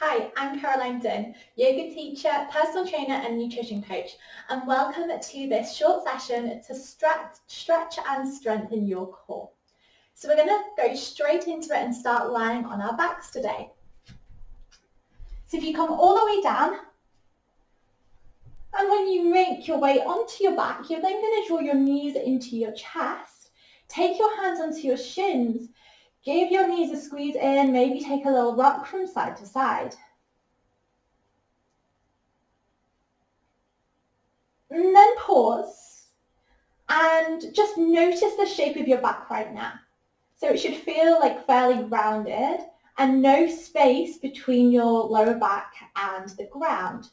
Hi, I'm Caroline Dunn, yoga teacher, personal trainer and nutrition coach, and welcome to this short session to stretch and strengthen your core. So we're going to go straight into it and start lying on our backs today. So if you come all the way down, and when you make your way onto your back, you're then going to draw your knees into your chest, take your hands onto your shins, give your knees a squeeze in, maybe take a little rock from side to side. And then pause and just notice the shape of your back right now. So it should feel like fairly rounded and no space between your lower back and the ground.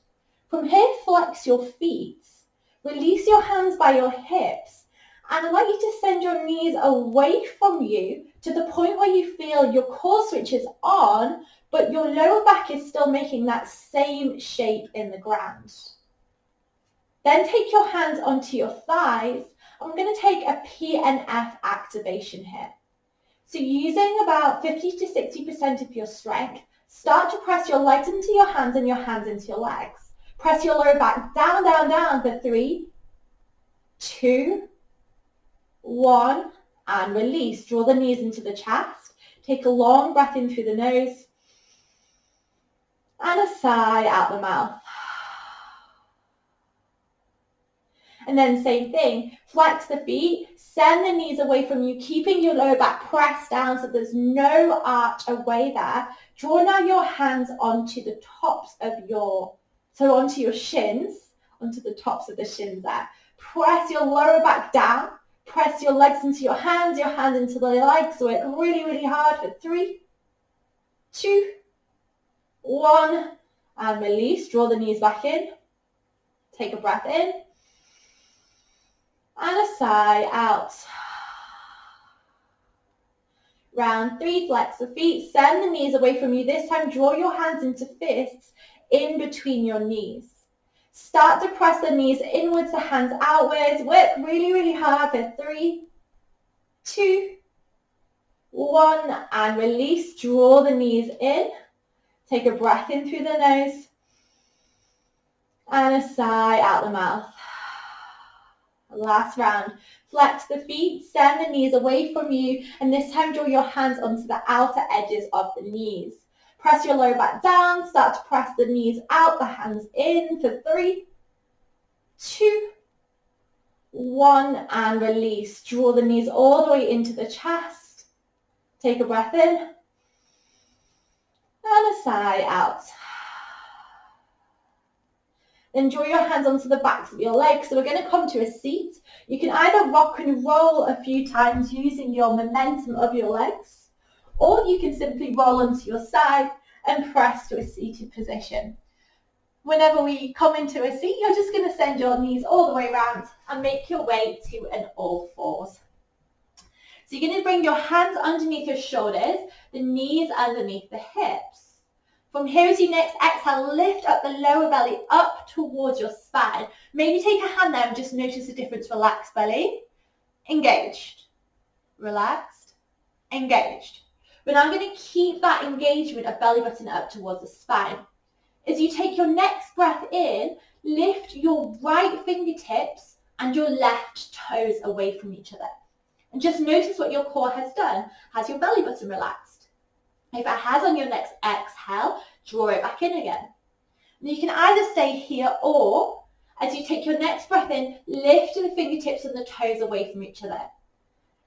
From here, flex your feet, release your hands by your hips, and I'd like you to send your knees away from you to the point where you feel your core switches on, but your lower back is still making that same shape in the ground. Then take your hands onto your thighs. I'm going to take a PNF activation here. So using about 50 to 60% of your strength, start to press your legs into your hands and your hands into your legs. Press your lower back down, down, down for 3, 2, 1, and release. Draw the knees into the chest. Take a long breath in through the nose and a sigh out the mouth. And then same thing, flex the feet, send the knees away from you, keeping your lower back pressed down so there's no arch away there. Draw now your hands onto the tops of onto your shins, onto the tops of the shins there. Press your lower back down, press your legs into your hands into the legs. Work really, really hard for 3, 2, 1, and release. Draw the knees back in. Take a breath in. And a sigh out. Round 3, flex the feet, send the knees away from you. This time, draw your hands into fists in between your knees. Start to press the knees inwards, the hands outwards. Work really, really hard for 3, 2, 1, and release. Draw the knees in. Take a breath in through the nose. And a sigh out the mouth. Last round. Flex the feet, send the knees away from you, and this time draw your hands onto the outer edges of the knees. Press your lower back down, start to press the knees out, the hands in for 3, 2, 1, and release. Draw the knees all the way into the chest. Take a breath in, and a sigh out. Then draw your hands onto the backs of your legs. So we're going to come to a seat. You can either rock and roll a few times using your momentum of your legs, or you can simply roll onto your side and press to a seated position. Whenever we come into a seat, you're just going to send your knees all the way around and make your way to an all fours. So you're going to bring your hands underneath your shoulders, the knees underneath the hips. From here, as you next exhale, lift up the lower belly up towards your spine. Maybe take a hand there and just notice the difference. Relaxed belly, engaged, relaxed, engaged. But I'm going to keep that engagement of belly button up towards the spine. As you take your next breath in, lift your right fingertips and your left toes away from each other. And just notice what your core has done. Has your belly button relaxed? If it has, on your next exhale, draw it back in again. And you can either stay here, or as you take your next breath in, lift the fingertips and the toes away from each other.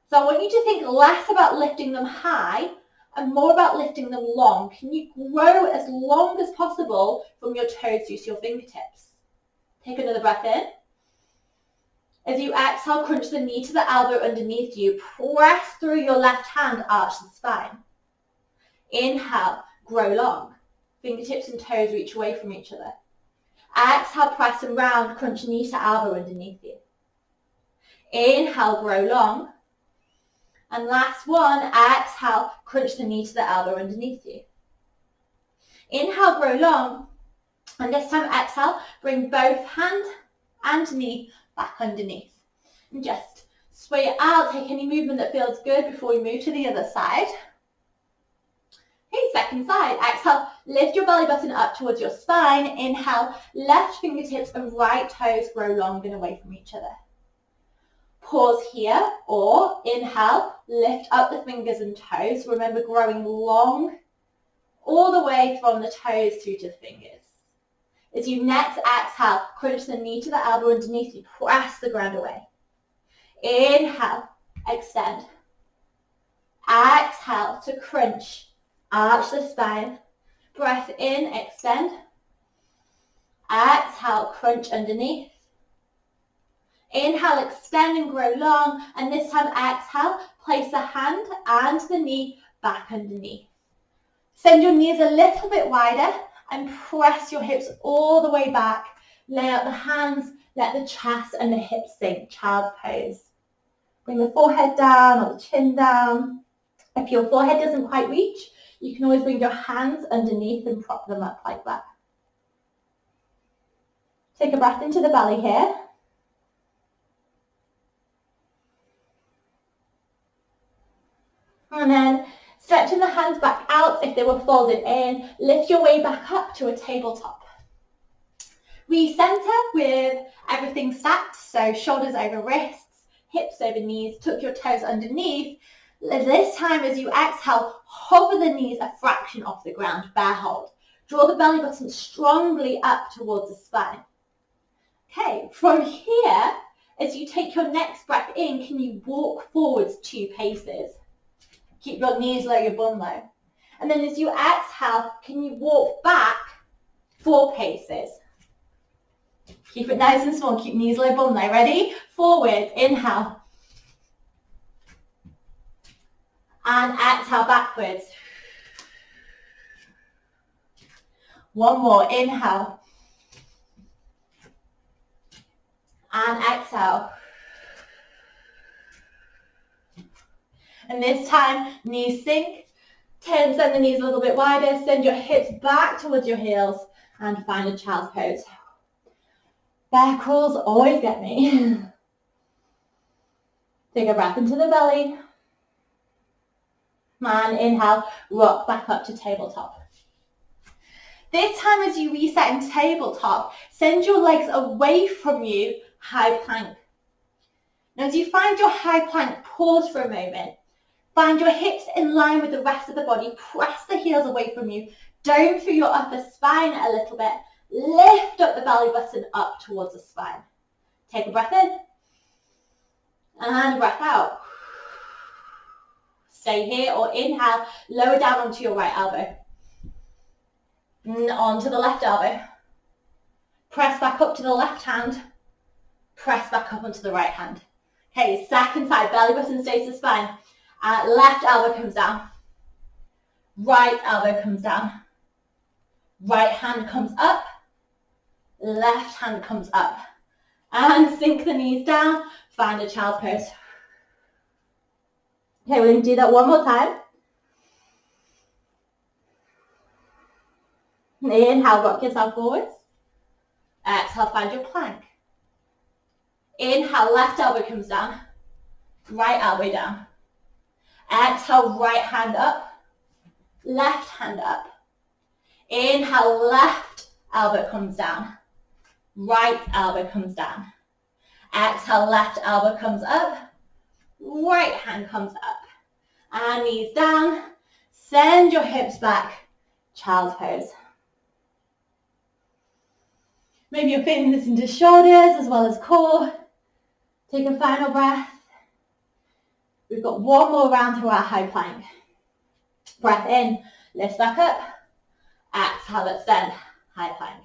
So I want you to think less about lifting them high and more about lifting them long. Can you grow as long as possible from your toes to your fingertips? Take another breath in. As you exhale, crunch the knee to the elbow underneath you. Press through your left hand, arch the spine. Inhale, grow long. Fingertips and toes reach away from each other. Exhale, press and round, crunch knee to elbow underneath you. Inhale, grow long. And last one, exhale, crunch the knee to the elbow underneath you. Inhale, grow long. And this time, exhale, bring both hand and knee back underneath. And just sway it out, take any movement that feels good before we move to the other side. Okay, second side. Exhale, lift your belly button up towards your spine. Inhale, left fingertips and right toes grow long and away from each other. Pause here, or inhale, lift up the fingers and toes. Remember, growing long all the way from the toes through to the fingers. As you next exhale, crunch the knee to the elbow underneath you, press the ground away. Inhale, extend. Exhale to crunch, arch the spine. Breath in, extend. Exhale, crunch underneath. Inhale, extend and grow long. And this time, exhale, place the hand and the knee back underneath. Send your knees a little bit wider and press your hips all the way back. Lay out the hands, let the chest and the hips sink, child's pose. Bring the forehead down or the chin down. If your forehead doesn't quite reach, you can always bring your hands underneath and prop them up like that. Take a breath into the belly here. And then stretching the hands back out if they were folded in. Lift your way back up to a tabletop. Recenter with everything stacked, so shoulders over wrists, hips over knees, tuck your toes underneath. This time as you exhale, hover the knees a fraction off the ground, bear hold. Draw the belly button strongly up towards the spine. Okay, from here, as you take your next breath in, can you walk forwards 2 paces? Keep your knees low, your bum low. And then as you exhale, can you walk back 4 paces? Keep it nice and small. Keep knees low, bum low. Ready? Forward. Inhale. And exhale backwards. One more. Inhale. And exhale. And this time, knees sink, send the knees a little bit wider, send your hips back towards your heels and find a child's pose. Bear crawls always get me. Take a breath into the belly. And inhale, rock back up to tabletop. This time as you reset in tabletop, send your legs away from you, high plank. Now as you find your high plank, pause for a moment. Find your hips in line with the rest of the body. Press the heels away from you. Dome through your upper spine a little bit. Lift up the belly button up towards the spine. Take a breath in. And breath out. Stay here or inhale. Lower down onto your right elbow. Onto the left elbow. Press back up to the left hand. Press back up onto the right hand. Okay, second side. Belly button stays to the spine. Left elbow comes down. Right elbow comes down. Right hand comes up. Left hand comes up. And sink the knees down. Find a child's pose. Okay, we're going to do that one more time. Inhale, rock yourself forwards. Exhale, find your plank. Inhale, left elbow comes down. Right elbow down. Exhale, right hand up, left hand up. Inhale, left elbow comes down, right elbow comes down. Exhale, left elbow comes up, right hand comes up. And knees down, send your hips back, child's pose. Maybe you're fitting this into shoulders as well as core. Take a final breath. We've got one more round through our high plank. Breath in, lift back up. Exhale, extend, high plank.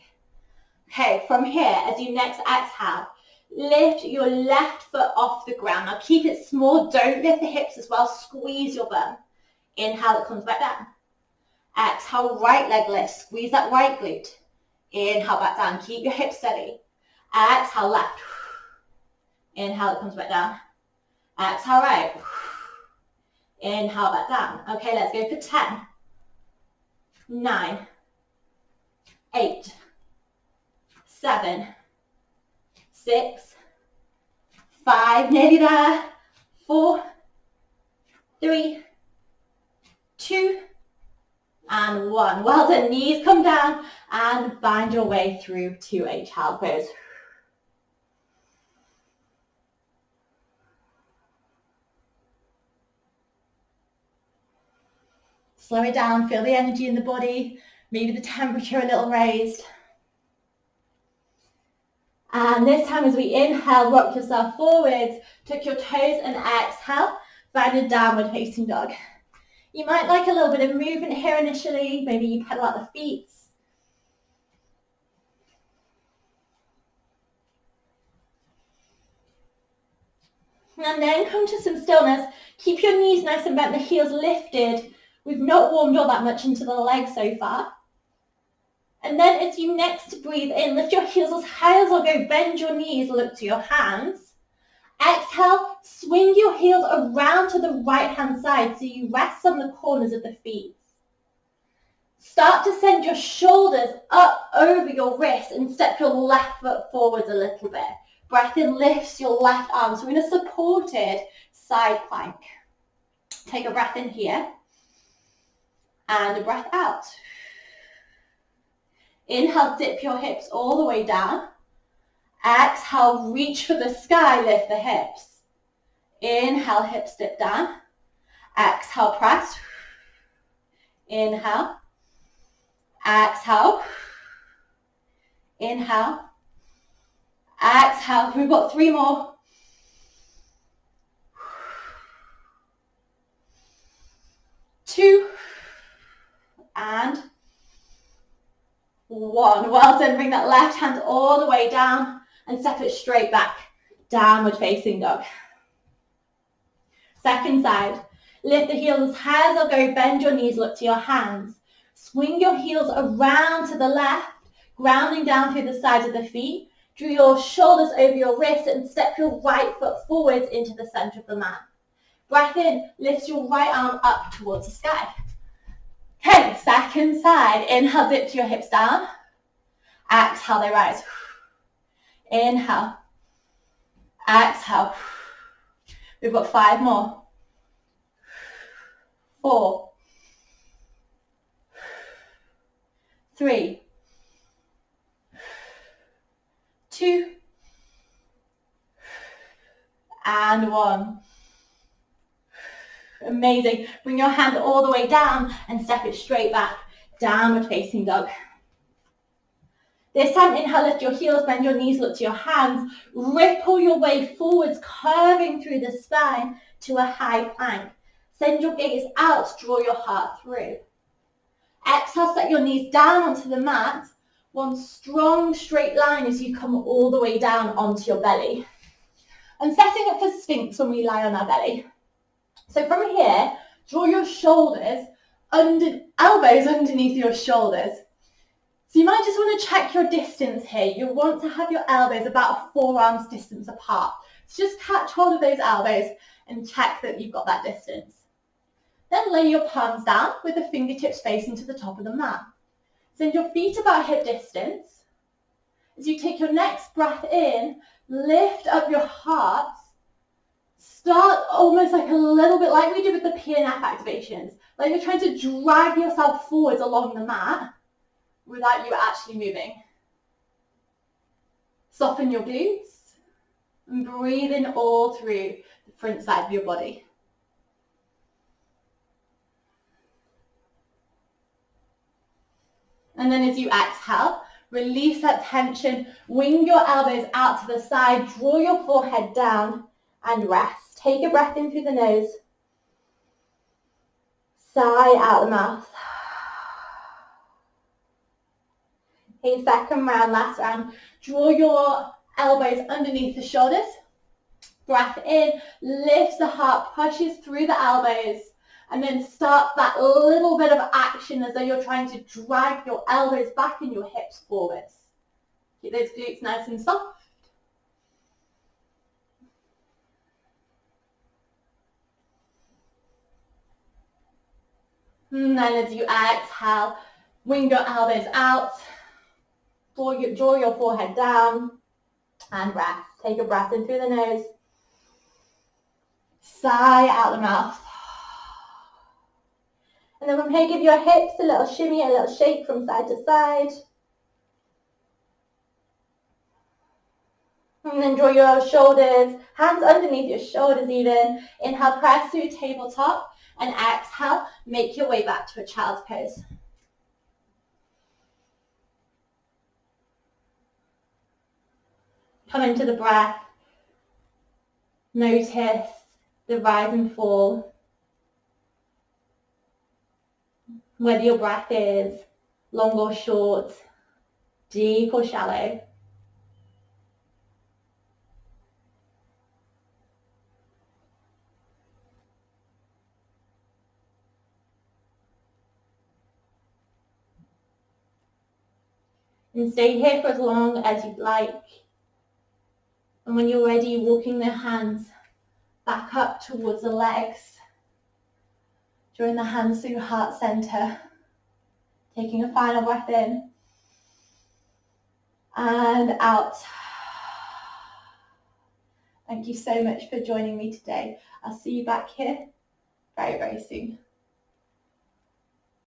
Okay, from here, as you next exhale, lift your left foot off the ground. Now keep it small, don't lift the hips as well, squeeze your bum. Inhale, it comes back down. Exhale, right leg lift, squeeze that right glute. Inhale, back down, keep your hips steady. Exhale, left. Inhale, it comes back down. Exhale, right. Inhale, back down. Okay, let's go for 10, 9, 8, 7, 6, 5, nearly there, 4, 3, 2, and 1. Well done. Knees come down and find your way through to a child pose. Slow it down, feel the energy in the body, maybe the temperature a little raised. And this time as we inhale, rock yourself forwards, tuck your toes and exhale, find a downward facing dog. You might like a little bit of movement here initially, maybe you pedal out the feet. And then come to some stillness. Keep your knees nice and bent, the heels lifted. We've not warmed up that much into the legs so far. And then as you next breathe in, lift your heels as high as they'll go, bend your knees, look to your hands. Exhale, swing your heels around to the right-hand side so you rest on the corners of the feet. Start to send your shoulders up over your wrists and step your left foot forwards a little bit. Breath in lifts your left arm. So we're in a supported side plank. Take a breath in here and a breath out. Inhale, dip your hips all the way down. Exhale, reach for the sky, lift the hips. Inhale, hips dip down. Exhale, press. Inhale. Exhale. Inhale. Exhale. We've got 3 more. Two. And 1. Well done. Bring that left hand all the way down and step it straight back. Downward facing dog. Second side. Lift the heels as high as they'll go. Bend your knees. Look to your hands. Swing your heels around to the left, grounding down through the sides of the feet. Draw your shoulders over your wrists and step your right foot forwards into the center of the mat. Breath in. Lift your right arm up towards the sky. Okay, second side. Inhale, dip your hips down. Exhale, they rise. Inhale. Exhale. We've got 5 more. 4. 3. 2. And 1. Amazing. Bring your hand all the way down and step it straight back. Downward facing dog. This time, inhale, lift your heels, bend your knees, look to your hands. Ripple your way forwards, curving through the spine to a high plank. Send your gaze out, draw your heart through. Exhale, set your knees down onto the mat. One strong straight line as you come all the way down onto your belly. And setting up for Sphinx when we lie on our belly. So from here, draw your shoulders, elbows underneath your shoulders. So you might just want to check your distance here. You'll want to have your elbows about 4 arms distance apart. So just catch hold of those elbows and check that you've got that distance. Then lay your palms down with the fingertips facing to the top of the mat. Send your feet about hip distance. As you take your next breath in, lift up your heart. Start almost like a little bit like we did with the PNF activations. Like you're trying to drag yourself forwards along the mat without you actually moving. Soften your glutes and breathe in all through the front side of your body. And then as you exhale, release that tension, wing your elbows out to the side, draw your forehead down and rest. Take a breath in through the nose. Sigh out the mouth. Okay, second round, last round. Draw your elbows underneath the shoulders. Breath in, lift the heart, pushes through the elbows. And then start that little bit of action as though you're trying to drag your elbows back and your hips forwards. Keep those glutes nice and soft. And then as you exhale, wing your elbows out. Draw your forehead down and rest. Take a breath in through the nose. Sigh out the mouth. And then from here, give your hips a little shimmy, a little shake from side to side. And then draw your shoulders, hands underneath your shoulders even. Inhale, press through tabletop. And exhale, make your way back to a child's pose. Come into the breath. Notice the rise and fall. Whether your breath is long or short, deep or shallow. And stay here for as long as you'd like. And when you're ready, walking the hands back up towards the legs. Drawing the hands through heart center. Taking a final breath in. And out. Thank you so much for joining me today. I'll see you back here very, very soon.